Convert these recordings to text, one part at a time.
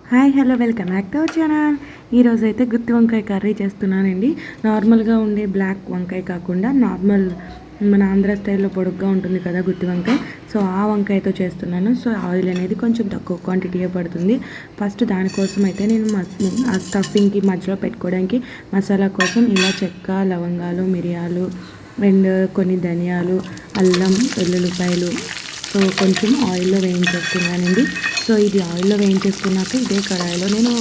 Hi hello welcome back to our channel. ఈరోజైతే గుత్తి వంకాయ curry చేస్తున్నానండి. నార్మల్గా ఉండే బ్లాక్ వంకాయ కాకుండా నార్మల్ మన ఆంధ్ర స్టైల్లో పొడుగ్గా ఉంటుంది కదా గుత్తి వంకాయ. సో ఆ వంకాయతో చేస్తున్నాను. సో ఆయిల్ అనేది కొంచెం తక్కువ క్వాంటిటీయే పడుతుంది. ఫస్ట్ దానికోసం అయితే నేను ఆ స్టఫింగ్కి మధ్యలో పెట్టుకోవడానికి మసాలా కోసం ఇలా చెక్క, లవంగాలు, మిరియాలు అండ్ కొన్ని ధనియాలు, అల్లం, వెల్లుల్లిపాయలు సో కొంచెం ఆయిల్లో వేయించేసుకున్నానండి. సో ఇది ఆయిల్లో వేయించేసుకున్నాక ఇదే కడాయిలో నేను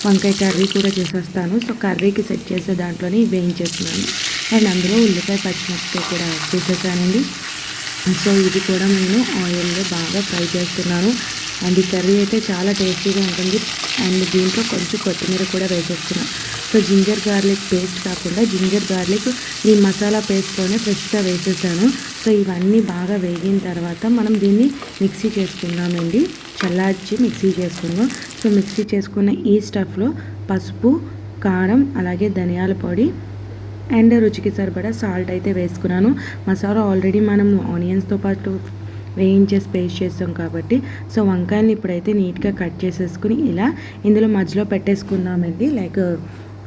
వంకాయ కర్రీ కూడా చేసేస్తాను. సో కర్రీకి సెట్ చేసే దాంట్లోనే వేయించేస్తున్నాను. అండ్ అందులో ఉల్లిపాయ, పచ్చిమిరపకాయ కూడా యాడ్ చేసేసానండి. సో ఇది కూడా నేను ఆయిల్లో బాగా ఫ్రై చేస్తున్నాను. అండ్ ఈ కర్రీ అయితే చాలా టేస్టీగా ఉంటుంది. అండ్ దీంట్లో కొంచెం కొత్తిమీర కూడా వేసేస్తున్నాను. సో జింజర్ గార్లిక్ పేస్ట్ కాకుండా జింజర్ గార్లిక్ ఈ మసాలా పేస్ట్లోనే ఫ్రెష్గా వేసేసాను. సో ఇవన్నీ బాగా వేగిన తర్వాత మనం దీన్ని మిక్సీ చేసుకుందామండి. చల్లార్చి మిక్సీ చేసుకుందాం. సో మిక్సీ చేసుకున్న ఈ స్టఫ్లో పసుపు, కారం, అలాగే ధనియాల పొడి అండ్ రుచికి సరిపడా సాల్ట్ అయితే వేసుకున్నాను. మసాలా ఆల్రెడీ మనం ఆనియన్స్తో పాటు వేయించేసి పేస్ట్ చేస్తాం కాబట్టి సో వంకాయని ఇప్పుడైతే నీట్గా కట్ చేసేసుకుని ఇలా ఇందులో మధ్యలో పెట్టేసుకుందామండి. లైక్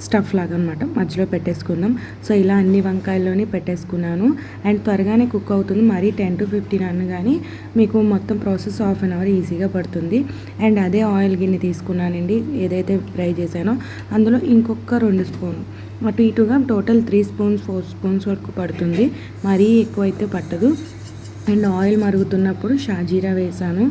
స్టఫ్ లాగా అనమాట, మధ్యలో పెట్టేసుకుందాం. సో ఇలా అన్ని వంకాయల్లోని పెట్టేసుకున్నాను. అండ్ త్వరగానే కుక్ అవుతుంది. మరీ 10 to 15 అనగానే మీకు మొత్తం ప్రాసెస్ హాఫ్ అన్ అవర్ ఈజీగా పడుతుంది. అండ్ అదే ఆయిల్ గిన్నె తీసుకున్నానండి, ఏదైతే ఫ్రై చేశానో అందులో ఇంకొక 2 స్పూన్ అటు ఇటుగా టోటల్ 3 స్పూన్స్ 4 స్పూన్స్ వరకు పడుతుంది. మరీ ఎక్కువైతే పట్టదు. అండ్ ఆయిల్ మరుగుతున్నప్పుడు షాజీరా వేసాను,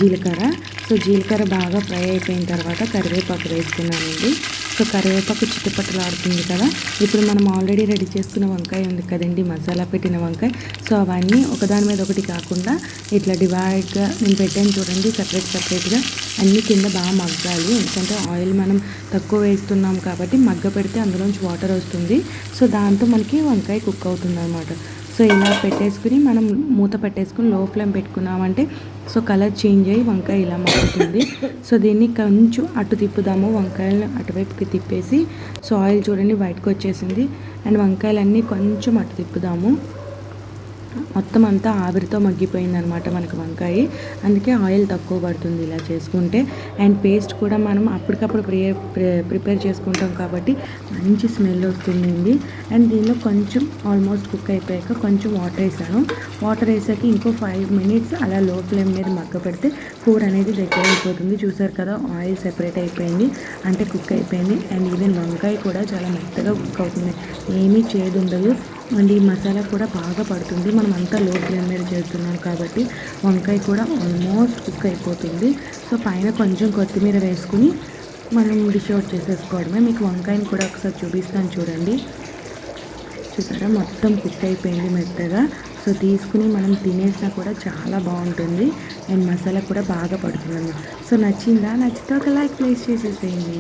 జీలకర్ర. సో జీలకర్ర బాగా ఫ్రై అయిపోయిన తర్వాత కరివేపాకు వేసుకున్నానండి. సో కరివేపాకు చిట్టుపట్టలాడుతుంది కదా. ఇప్పుడు మనం ఆల్రెడీ రెడీ చేసుకున్న వంకాయ ఉంది కదండి, మసాలా పెట్టిన వంకాయ. సో అవన్నీ ఒకదాని మీద ఒకటి కాకుండా ఇట్లా డివైడ్గా నేను పెట్టాను చూడండి, సపరేట్గా అన్నీ కింద బాగా మగ్గాలి. ఎందుకంటే ఆయిల్ మనం తక్కువ వేస్తున్నాం కాబట్టి మగ్గ పెడితే అందులోంచి వాటర్ వస్తుంది. సో దాంతో మనకి వంకాయ కుక్ అవుతుంది అన్నమాట. సో ఇలా పెట్టేసుకుని మనం మూత పెట్టేసుకుని లో ఫ్లేమ్ పెట్టుకున్నామంటే సో కలర్ చేంజ్ అయ్యి వంకాయ ఇలా మగ్గుతుంది. సో దీన్ని కొంచెం అటు తిప్పుదాము, వంకాయలను అటువైపుకి తిప్పేసి. సో ఆయిల్ చూడండి బయటకు వచ్చేసింది. అండ్ వంకాయలన్నీ కొంచెం అటు తిప్పుదాము. మొత్తం అంతా ఆవిరితో మగ్గిపోయిందనమాట మనకు వంకాయ. అందుకే ఆయిల్ తక్కువ పడుతుంది ఇలా చేసుకుంటే. అండ్ పేస్ట్ కూడా మనం అప్పటికప్పుడు ప్రిపేర్ చేసుకుంటాం కాబట్టి మంచి స్మెల్ వస్తుందండి. అండ్ దీనిలో కొంచెం ఆల్మోస్ట్ కుక్ అయిపోయాక కొంచెం వాటర్ వేసాను. వాటర్ వేసాక ఇంకో 5 minutes అలా లో ఫ్లేమ్ మీద మగ్గ పెడితే కూర అనేది దగ్గర అయిపోతుంది. చూసారు కదా, ఆయిల్ సెపరేట్ అయిపోయింది అంటే కుక్ అయిపోయింది. అండ్ ఈవెన్ వంకాయ కూడా చాలా మెత్తగా కుక్ అవుతుంది, ఏమీ చేదు ఉండదు. అండ్ ఈ మసాలా కూడా బాగా పడుతుంది. మనం అంతా లో ఫ్లేమ్ మీద చేస్తున్నాం కాబట్టి వంకాయ కూడా ఆల్మోస్ట్ కుక్ అయిపోతుంది. సో పైన కొంచెం కొత్తిమీర వేసుకుని మనం డిష్ అవుట్ చేసేసుకోవడమే. మీకు వంకాయని కూడా ఒకసారి చూపిస్తాను చూడండి. చూసారా, మొత్తం కుక్ అయిపోయింది మెత్తగా. సో తీసుకుని మనం తినేసినా కూడా చాలా బాగుంటుంది. అండ్ మసాలా కూడా బాగా పడుతుంది అన్నమాట. సో నచ్చిందా? నచ్చితే ఒక లైక్ ప్లేస్ చేసేసేయండి.